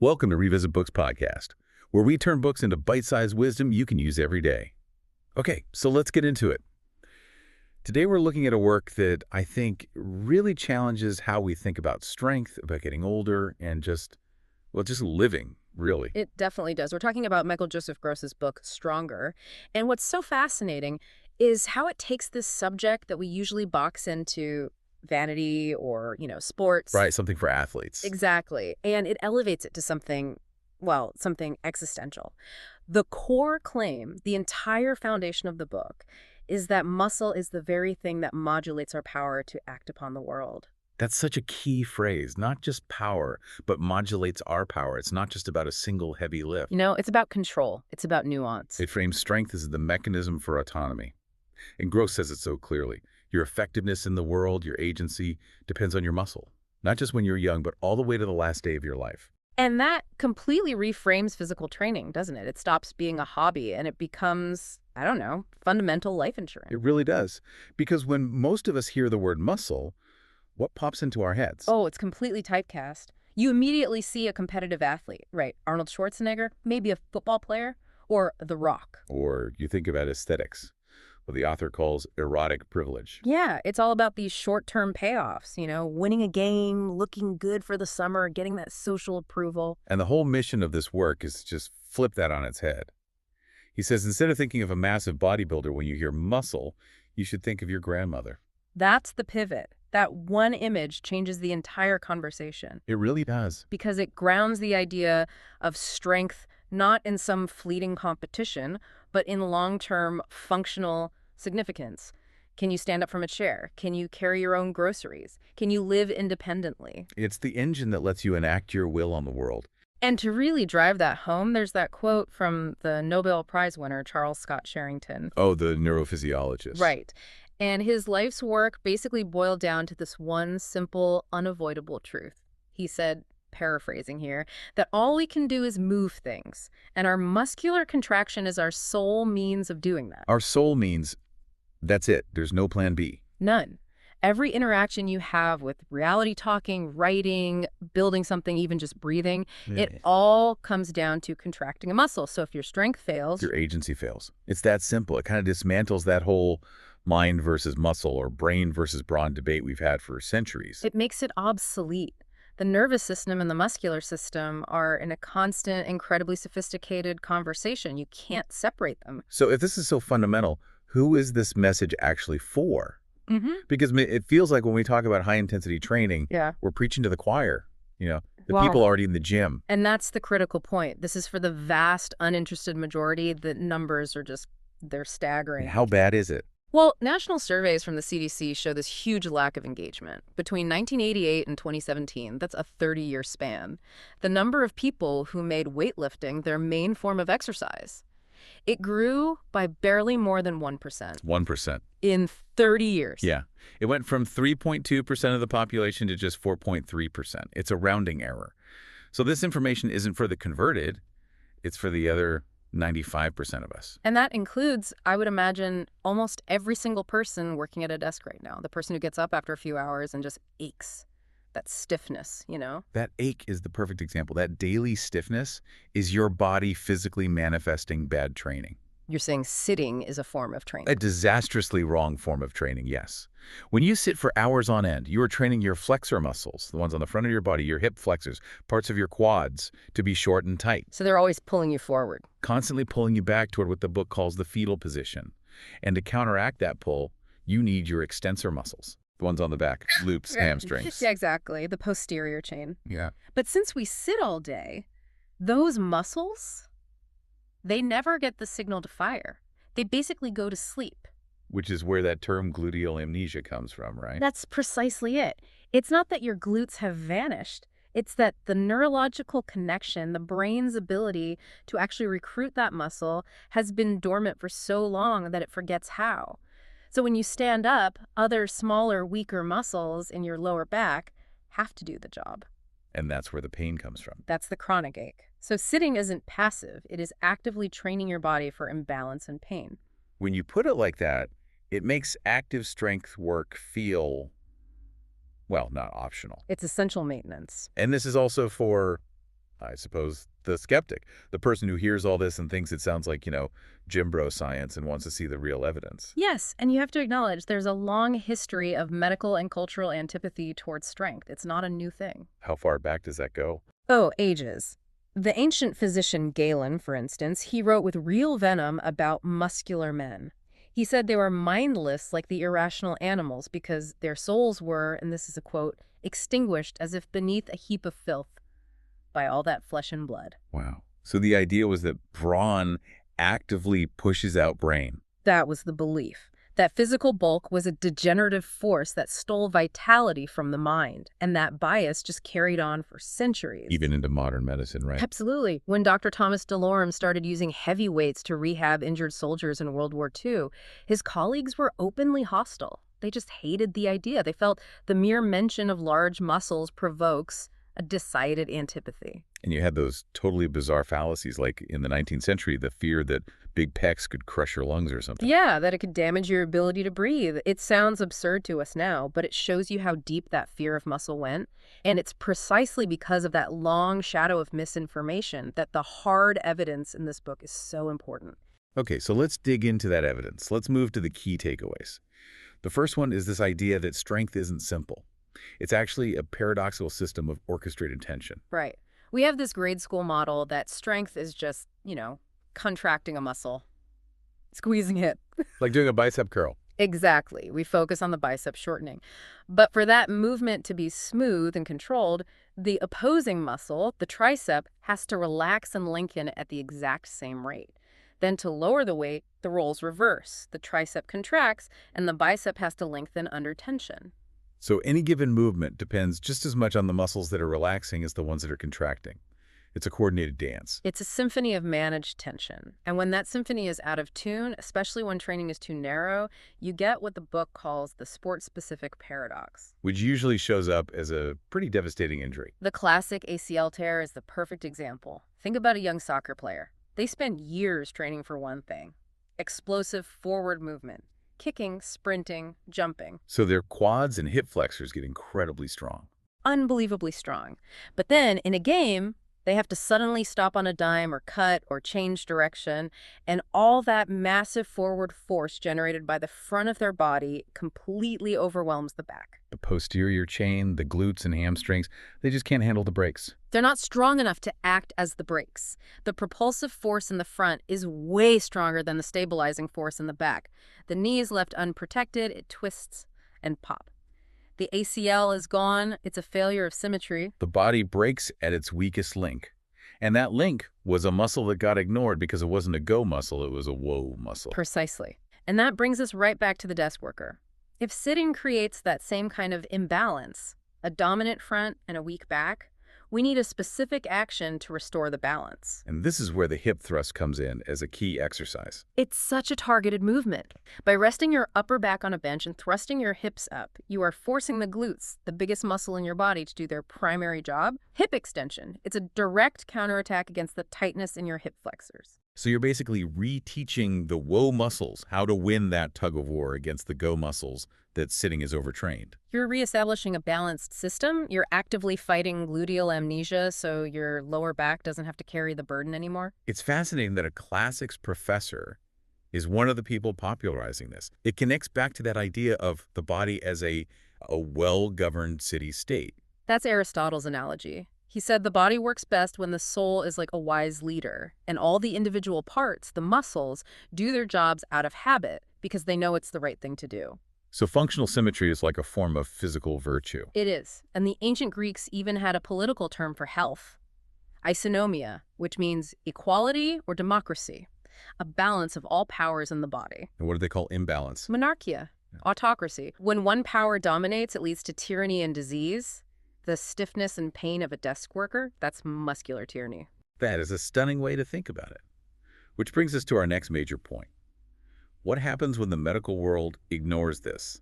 Welcome to Revisit Books podcast, where we turn books into bite-sized wisdom you can use every day. Okay, so let's get into it. Today we're looking at a work that I think really challenges how we think about strength, about getting older, and just living, really. It definitely does. We're talking about Michael Joseph Gross's book, Stronger. And what's so fascinating is how it takes this subject that we usually box into vanity or, sports. Right, something for athletes. Exactly. And it elevates it to something existential. The core claim, the entire foundation of the book, is that muscle is the very thing that modulates our power to act upon the world. That's such a key phrase, not just power, but modulates our power. It's not just about a single heavy lift. It's about control. It's about nuance. It frames strength as the mechanism for autonomy. And Gross says it so clearly. Your effectiveness in the world, your agency, depends on your muscle. Not just when you're young, but all the way to the last day of your life. And that completely reframes physical training, doesn't it? It stops being a hobby and it becomes, fundamental life insurance. It really does. Because when most of us hear the word muscle, what pops into our heads? Oh, it's completely typecast. You immediately see a competitive athlete, right? Arnold Schwarzenegger, maybe a football player, or The Rock. Or you think about aesthetics, what the author calls erotic privilege. Yeah, it's all about these short-term payoffs, winning a game, looking good for the summer, getting that social approval. And the whole mission of this work is to just flip that on its head. He says instead of thinking of a massive bodybuilder when you hear muscle, you should think of your grandmother. That's the pivot. That one image changes the entire conversation. It really does. Because it grounds the idea of strength not in some fleeting competition, but in long-term functional significance. Can you stand up from a chair? Can you carry your own groceries? Can you live independently? It's the engine that lets you enact your will on the world. And to really drive that home, there's that quote from the Nobel Prize winner, Charles Scott Sherrington. Oh, the neurophysiologist. Right. And his life's work basically boiled down to this one simple, unavoidable truth. He said, paraphrasing here, that all we can do is move things, and our muscular contraction is our sole means of doing that. Our sole means, that's it. There's no plan B. None. Every interaction you have with reality talking, writing, building something, even just breathing, it all comes down to contracting a muscle. So if your strength fails... your agency fails. It's that simple. It kind of dismantles that whole mind versus muscle or brain versus brawn debate we've had for centuries. It makes it obsolete. The nervous system and the muscular system are in a constant, incredibly sophisticated conversation. You can't separate them. So if this is so fundamental, who is this message actually for? Because it feels like when we talk about high-intensity training, we're preaching to the choir, the people already in the gym. And that's the critical point. This is for the vast, uninterested majority. The numbers are they're staggering. And how bad is it? Well, national surveys from the CDC show this huge lack of engagement. Between 1988 and 2017, that's a 30-year span, the number of people who made weightlifting their main form of exercise, it grew by barely more than 1%. 1%. In 30 years. Yeah. It went from 3.2% of the population to just 4.3%. It's a rounding error. So this information isn't for the converted. It's for the other 95% of us. And that includes, I would imagine, almost every single person working at a desk right now. The person who gets up after a few hours and just aches. That stiffness, That ache is the perfect example. That daily stiffness is your body physically manifesting bad training. You're saying sitting is a form of training. A disastrously wrong form of training, yes. When you sit for hours on end, you are training your flexor muscles, the ones on the front of your body, your hip flexors, parts of your quads, to be short and tight. So they're always pulling you forward. Constantly pulling you back toward what the book calls the fetal position. And to counteract that pull, you need your extensor muscles. The ones on the back, glutes, hamstrings. Yeah, exactly. The posterior chain. Yeah. But since we sit all day, those muscles, they never get the signal to fire. They basically go to sleep. Which is where that term gluteal amnesia comes from, right? That's precisely it. It's not that your glutes have vanished. It's that the neurological connection, the brain's ability to actually recruit that muscle, has been dormant for so long that it forgets how. So when you stand up, other smaller, weaker muscles in your lower back have to do the job. And that's where the pain comes from. That's the chronic ache. So sitting isn't passive. It is actively training your body for imbalance and pain. When you put it like that, it makes active strength work feel, well, not optional. It's essential maintenance. And this is also for I suppose the skeptic, the person who hears all this and thinks it sounds like, Jim Bro science and wants to see the real evidence. Yes, and you have to acknowledge there's a long history of medical and cultural antipathy towards strength. It's not a new thing. How far back does that go? Oh, ages. The ancient physician Galen, for instance, he wrote with real venom about muscular men. He said they were mindless like the irrational animals because their souls were, and this is a quote, extinguished as if beneath a heap of filth by all that flesh and blood. Wow. So the idea was that brawn actively pushes out brain. That was the belief. That physical bulk was a degenerative force that stole vitality from the mind, and that bias just carried on for centuries. Even into modern medicine, right? Absolutely. When Dr. Thomas DeLorme started using heavy weights to rehab injured soldiers in World War II, his colleagues were openly hostile. They just hated the idea. They felt the mere mention of large muscles provokes a decided antipathy. And you had those totally bizarre fallacies, like in the 19th century, the fear that big pecs could crush your lungs or something. Yeah, that it could damage your ability to breathe. It sounds absurd to us now, but it shows you how deep that fear of muscle went. And it's precisely because of that long shadow of misinformation that the hard evidence in this book is so important. Okay, so let's dig into that evidence. Let's move to the key takeaways. The first one is this idea that strength isn't simple. It's actually a paradoxical system of orchestrated tension. Right. We have this grade school model that strength is just, contracting a muscle, squeezing it. Like doing a bicep curl. Exactly. We focus on the bicep shortening. But for that movement to be smooth and controlled, the opposing muscle, the tricep, has to relax and lengthen at the exact same rate. Then to lower the weight, the roles reverse. The tricep contracts, and the bicep has to lengthen under tension. So any given movement depends just as much on the muscles that are relaxing as the ones that are contracting. It's a coordinated dance. It's a symphony of managed tension. And when that symphony is out of tune, especially when training is too narrow, you get what the book calls the sport-specific paradox. Which usually shows up as a pretty devastating injury. The classic ACL tear is the perfect example. Think about a young soccer player. They spend years training for one thing: explosive forward movement. Kicking, sprinting, jumping. So their quads and hip flexors get incredibly strong. Unbelievably strong. But then, in a game, they have to suddenly stop on a dime or cut or change direction, and all that massive forward force generated by the front of their body completely overwhelms the back. The posterior chain, the glutes and hamstrings, they just can't handle the brakes. They're not strong enough to act as the brakes. The propulsive force in the front is way stronger than the stabilizing force in the back. The knee is left unprotected, it twists and pop. The ACL is gone, it's a failure of symmetry. The body breaks at its weakest link. And that link was a muscle that got ignored because it wasn't a go muscle, it was a whoa muscle. Precisely. And that brings us right back to the desk worker. If sitting creates that same kind of imbalance, a dominant front and a weak back, we need a specific action to restore the balance. And this is where the hip thrust comes in as a key exercise. It's such a targeted movement. By resting your upper back on a bench and thrusting your hips up, you are forcing the glutes, the biggest muscle in your body, to do their primary job: hip extension. It's a direct counterattack against the tightness in your hip flexors. So you're basically reteaching the whoa muscles how to win that tug of war against the go muscles that sitting is overtrained. You're reestablishing a balanced system. You're actively fighting gluteal amnesia so your lower back doesn't have to carry the burden anymore. It's fascinating that a classics professor is one of the people popularizing this. It connects back to that idea of the body as a well-governed city-state. That's Aristotle's analogy. He said the body works best when the soul is like a wise leader, and all the individual parts, the muscles, do their jobs out of habit because they know it's the right thing to do. So functional symmetry is like a form of physical virtue. It is. And the ancient Greeks even had a political term for health: isonomia, which means equality or democracy, a balance of all powers in the body. And what do they call imbalance? Monarchia, autocracy. When one power dominates, it leads to tyranny and disease. The stiffness and pain of a desk worker, that's muscular tyranny. That is a stunning way to think about it. Which brings us to our next major point. What happens when the medical world ignores this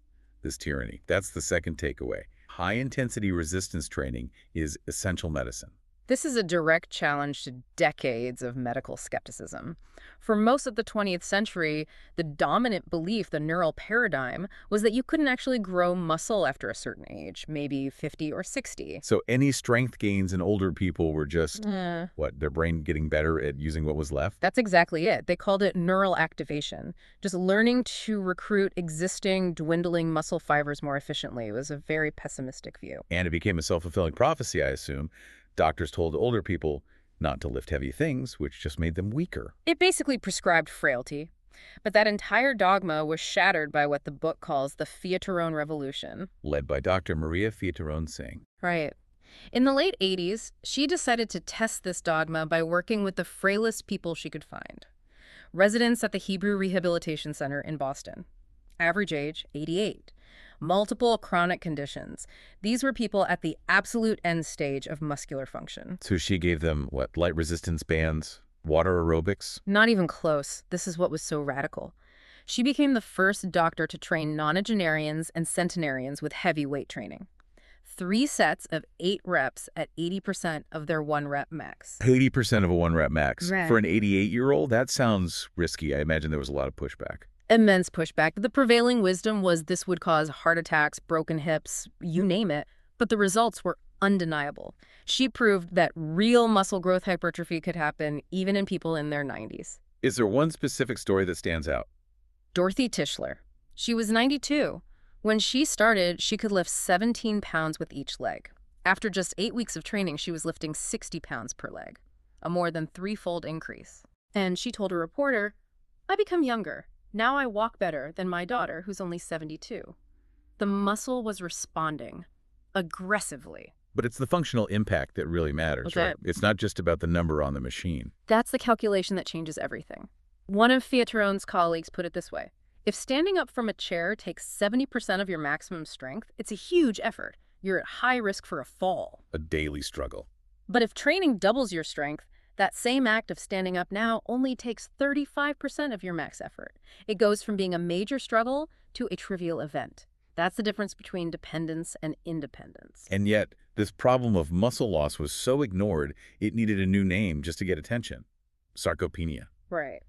tyranny? That's the second takeaway. High-intensity resistance training is essential medicine. This is a direct challenge to decades of medical skepticism. For most of the 20th century, the dominant belief, the neural paradigm, was that you couldn't actually grow muscle after a certain age, maybe 50 or 60. So any strength gains in older people were just, Eh, their brain getting better at using what was left? that's exactly it. They called it neural activation, just learning to recruit existing, dwindling muscle fibers more efficiently. It was a very pessimistic view. And it became a self-fulfilling prophecy, I assume. Doctors told older people not to lift heavy things, which just made them weaker. It basically prescribed frailty. But that entire dogma was shattered by what the book calls the Fiatarone Revolution. Led by Dr. Maria Fiatarone Singh. Right. In the late 80s, she decided to test this dogma by working with the frailest people she could find. Residents at the Hebrew Rehabilitation Center in Boston. Average age, 88. Multiple chronic conditions. These were people at the absolute end stage of muscular function. So she gave them, light resistance bands, water aerobics? Not even close. This is what was so radical. She became the first doctor to train nonagenarians and centenarians with heavy weight training. 3 sets of 8 reps at 80% of their 1-rep max. 80% of a 1-rep max. Right. For an 88-year-old, that sounds risky. I imagine there was a lot of pushback. Immense pushback. The prevailing wisdom was this would cause heart attacks, broken hips, you name it. But the results were undeniable. She proved that real muscle growth hypertrophy could happen even in people in their 90s. Is there one specific story that stands out? Dorothy Tischler. She was 92. When she started, she could lift 17 pounds with each leg. After just 8 weeks of training, she was lifting 60 pounds per leg, a more than 3-fold increase. And she told a reporter, "I become younger. Now I walk better than my daughter, who's only 72. The muscle was responding aggressively. But it's the functional impact that really matters, What's right? that? It's not just about the number on the machine. That's the calculation that changes everything. One of Fiatarone's colleagues put it this way. If standing up from a chair takes 70% of your maximum strength, it's a huge effort. You're at high risk for a fall. A daily struggle. But if training doubles your strength, that same act of standing up now only takes 35% of your max effort. It goes from being a major struggle to a trivial event. That's the difference between dependence and independence. And yet, this problem of muscle loss was so ignored, it needed a new name just to get attention. Sarcopenia. Right.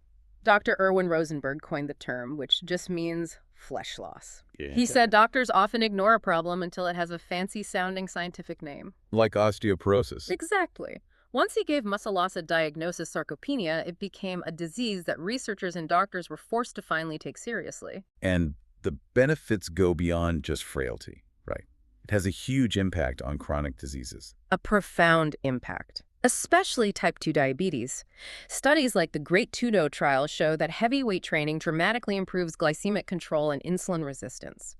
Dr. Erwin Rosenberg coined the term, which just means flesh loss. Yeah. He said doctors often ignore a problem until it has a fancy-sounding scientific name. Like osteoporosis. Exactly. Once he gave muscle loss a diagnosis, sarcopenia, it became a disease that researchers and doctors were forced to finally take seriously. And the benefits go beyond just frailty, right? It has a huge impact on chronic diseases. A profound impact, especially type 2 diabetes. Studies like the Great Tudo trial show that heavy weight training dramatically improves glycemic control and insulin resistance.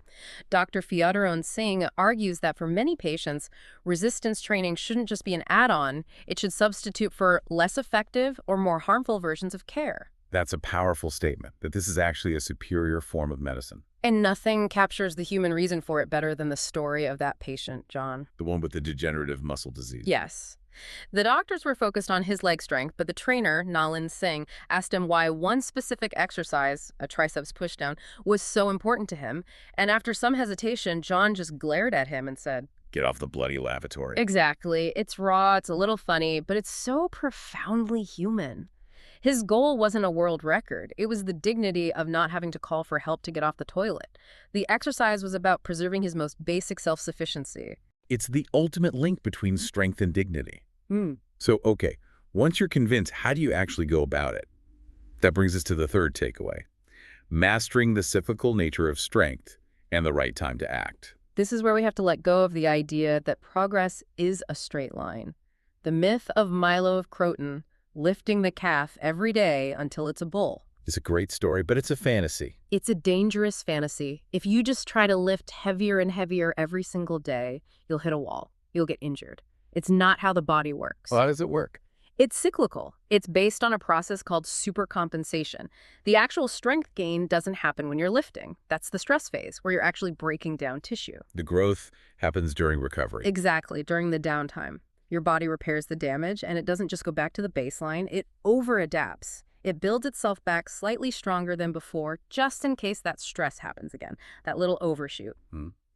Dr. Fiatarone Singh argues that for many patients, resistance training shouldn't just be an add-on, it should substitute for less effective or more harmful versions of care. That's a powerful statement, that this is actually a superior form of medicine. And nothing captures the human reason for it better than the story of that patient, John. The one with the degenerative muscle disease. Yes. The doctors were focused on his leg strength, but the trainer, Nalin Singh, asked him why one specific exercise, a triceps pushdown, was so important to him. And after some hesitation, John just glared at him and said, Get off the bloody lavatory. "Exactly. It's raw, it's a little funny, but it's so profoundly human." His goal wasn't a world record. It was the dignity of not having to call for help to get off the toilet. The exercise was about preserving his most basic self-sufficiency. It's the ultimate link between strength and dignity. Hmm. So, okay, once you're convinced, how do you actually go about it? That brings us to the third takeaway. Mastering the cyclical nature of strength and the right time to act. This is where we have to let go of the idea that progress is a straight line. The myth of Milo of Croton, lifting the calf every day until it's a bull. It's a great story, but it's a fantasy. It's a dangerous fantasy. If you just try to lift heavier and heavier every single day, you'll hit a wall. You'll get injured. It's not how the body works. Well, how does it work? It's cyclical. It's based on a process called supercompensation. The actual strength gain doesn't happen when you're lifting. That's the stress phase, where you're actually breaking down tissue. The growth happens during recovery. Exactly, during the downtime. Your body repairs the damage, and it doesn't just go back to the baseline. It over-adapts. It builds itself back slightly stronger than before, just in case that stress happens again, that little overshoot.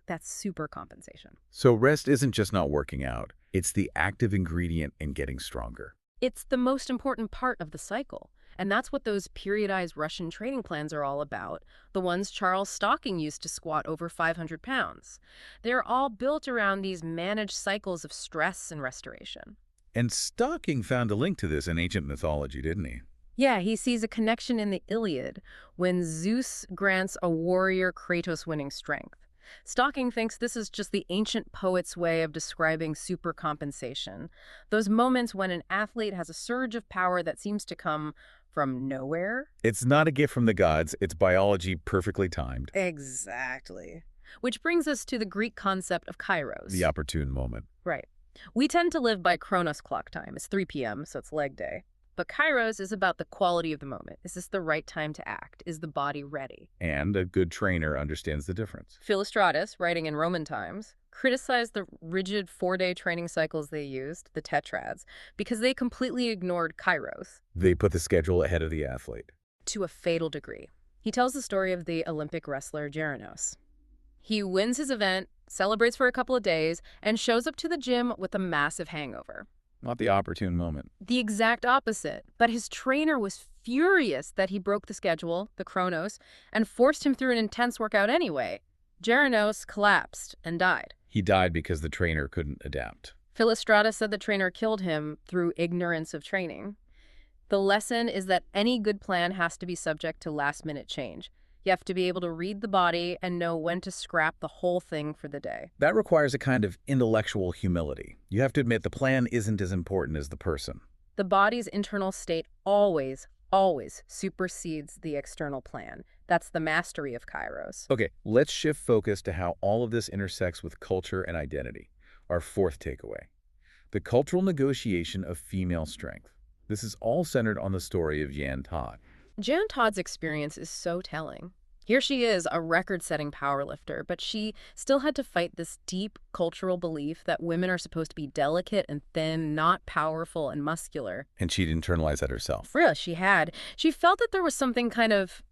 That's supercompensation. So rest isn't just not working out. It's the active ingredient in getting stronger. It's the most important part of the cycle. And that's what those periodized Russian training plans are all about, the ones Charles Stocking used to squat over 500 pounds. They're all built around these managed cycles of stress and restoration. And Stocking found a link to this in ancient mythology, didn't he? Yeah, he sees a connection in the Iliad when Zeus grants a warrior Kratos winning strength. Stocking thinks this is just the ancient poet's way of describing supercompensation, those moments when an athlete has a surge of power that seems to come from nowhere. It's not a gift from the gods, it's biology perfectly timed. Exactly. Which brings us to the Greek concept of kairos. The opportune moment. Right. We tend to live by Chronos clock time. It's 3 p.m., so it's leg day. But kairos is about the quality of the moment. Is this the right time to act? Is the body ready? And a good trainer understands the difference. Philostratus, writing in Roman times, criticized the rigid 4-day training cycles they used, the tetrads, because they completely ignored kairos. They put the schedule ahead of the athlete. To a fatal degree. He tells the story of the Olympic wrestler Geranos. He wins his event, celebrates for a couple of days, and shows up to the gym with a massive hangover. Not the opportune moment. The exact opposite. But his trainer was furious that he broke the schedule, the chronos, and forced him through an intense workout anyway. Geranos collapsed and died. He died because the trainer couldn't adapt. Philostratus said the trainer killed him through ignorance of training. The lesson is that any good plan has to be subject to last-minute change. You have to be able to read the body and know when to scrap the whole thing for the day. That requires a kind of intellectual humility. You have to admit the plan isn't as important as the person. The body's internal state always supersedes the external plan. That's the mastery of kairos. Okay, let's shift focus to how all of this intersects with culture and identity. Our fourth takeaway. The cultural negotiation of female strength. This is all centered on the story of Jan Todd. Jan Todd's experience is so telling. Here she is, a record-setting powerlifter, but she still had to fight this deep cultural belief that women are supposed to be delicate and thin, not powerful and muscular. And she'd internalized that herself. For real, she had. She felt that there was something kind of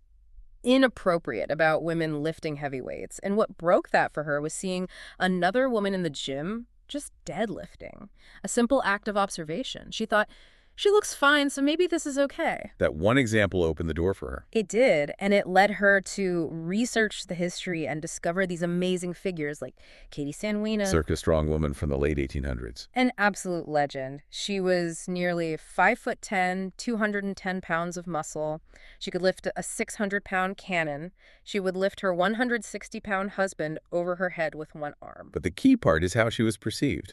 inappropriate about women lifting heavy weights. And what broke that for her was seeing another woman in the gym just deadlifting. A simple act of observation. She thought, she looks fine, so maybe this is okay. That one example opened the door for her. It did, and it led her to research the history and discover these amazing figures like Katie Sanwina. Circus strong woman from the late 1800s. An absolute legend. She was nearly 5'10", 210 pounds of muscle. She could lift a 600-pound cannon. She would lift her 160-pound husband over her head with one arm. But the key part is how she was perceived.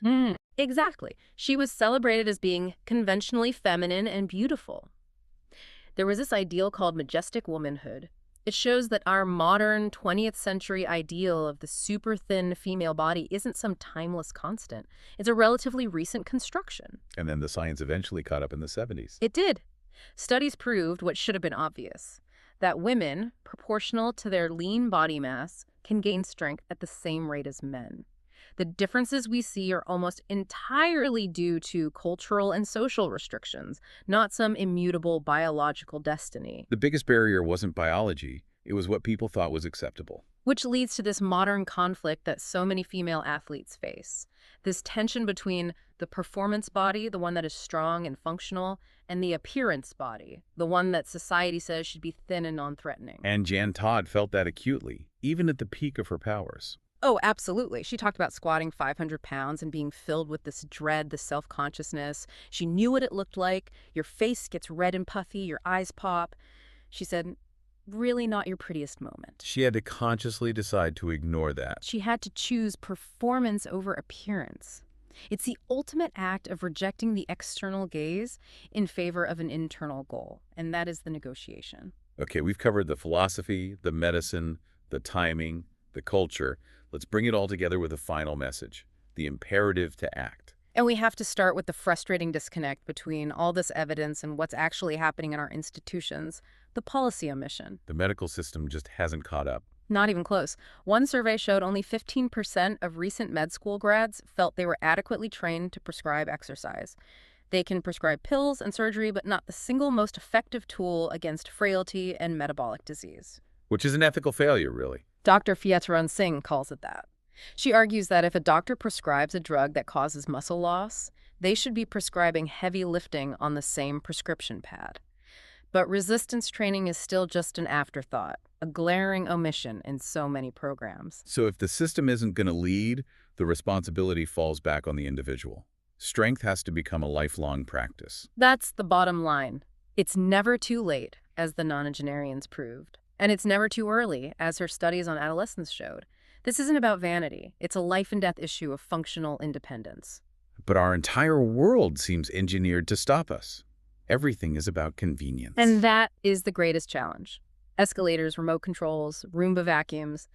Exactly. She was celebrated as being conventionally feminine and beautiful. There was this ideal called majestic womanhood. It shows that our modern 20th century ideal of the super thin female body isn't some timeless constant. It's a relatively recent construction. And then the science eventually caught up in the 70s. It did. Studies proved what should have been obvious, that women, proportional to their lean body mass, can gain strength at the same rate as men. The differences we see are almost entirely due to cultural and social restrictions, not some immutable biological destiny. The biggest barrier wasn't biology, it was what people thought was acceptable. Which leads to this modern conflict that so many female athletes face. This tension between the performance body, the one that is strong and functional, and the appearance body, the one that society says should be thin and non-threatening. And Jan Todd felt that acutely, even at the peak of her powers. Oh, absolutely. She talked about squatting 500 pounds and being filled with this dread, this self-consciousness. She knew what it looked like. Your face gets red and puffy, your eyes pop. She said, really not your prettiest moment. She had to consciously decide to ignore that. She had to choose performance over appearance. It's the ultimate act of rejecting the external gaze in favor of an internal goal, and that is the negotiation. Okay, we've covered the philosophy, the medicine, the timing, the culture. Let's bring it all together with a final message, the imperative to act. And we have to start with the frustrating disconnect between all this evidence and what's actually happening in our institutions, the policy omission. The medical system just hasn't caught up. Not even close. One survey showed only 15% of recent med school grads felt they were adequately trained to prescribe exercise. They can prescribe pills and surgery, but not the single most effective tool against frailty and metabolic disease. Which is an ethical failure, really. Dr. Fietron Singh calls it that. She argues that if a doctor prescribes a drug that causes muscle loss, they should be prescribing heavy lifting on the same prescription pad. But resistance training is still just an afterthought, a glaring omission in so many programs. So if the system isn't going to lead, the responsibility falls back on the individual. Strength has to become a lifelong practice. That's the bottom line. It's never too late, as the nonagenarians proved. And it's never too early, as her studies on adolescence showed. This isn't about vanity. It's a life and death issue of functional independence. But our entire world seems engineered to stop us. Everything is about convenience. And that is the greatest challenge. Escalators, remote controls, Roomba vacuums.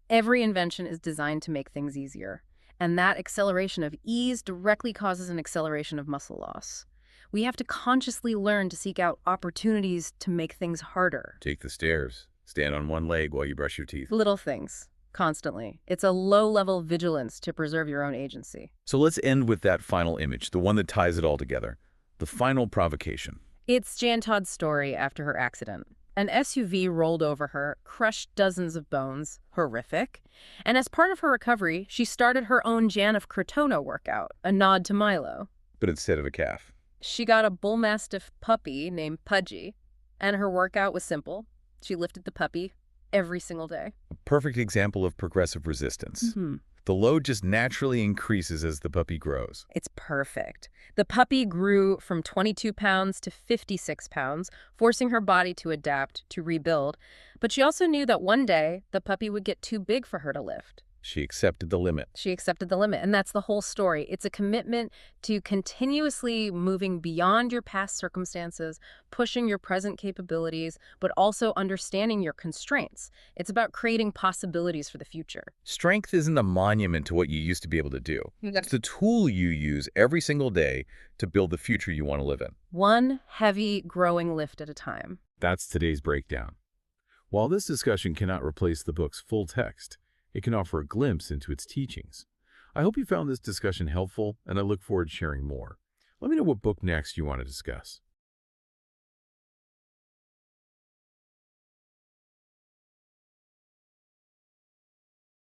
Every invention is designed to make things easier. And that acceleration of ease directly causes an acceleration of muscle loss. We have to consciously learn to seek out opportunities to make things harder. Take the stairs. Stand on one leg while you brush your teeth. Little things, constantly. It's a low-level vigilance to preserve your own agency. So let's end with that final image, the one that ties it all together. The final provocation. It's Jan Todd's story after her accident. An SUV rolled over her, crushed dozens of bones. Horrific. And as part of her recovery, she started her own Jan of Crotona workout, a nod to Milo. But instead of a calf. She got a bull mastiff puppy named Pudgy, and her workout was simple. She lifted the puppy every single day. A perfect example of progressive resistance. The load just naturally increases as the puppy grows. It's perfect. The puppy grew from 22 pounds to 56 pounds, forcing her body to adapt, to rebuild. But she also knew that one day the puppy would get too big for her to lift. She accepted the limit. She accepted the limit, and that's the whole story. It's a commitment to continuously moving beyond your past circumstances, pushing your present capabilities, but also understanding your constraints. It's about creating possibilities for the future. Strength isn't a monument to what you used to be able to do. It's the tool you use every single day to build the future you want to live in. One heavy, growing lift at a time. That's today's breakdown. While this discussion cannot replace the book's full text, it can offer a glimpse into its teachings. I hope you found this discussion helpful, and I look forward to sharing more. Let me know what book next you want to discuss.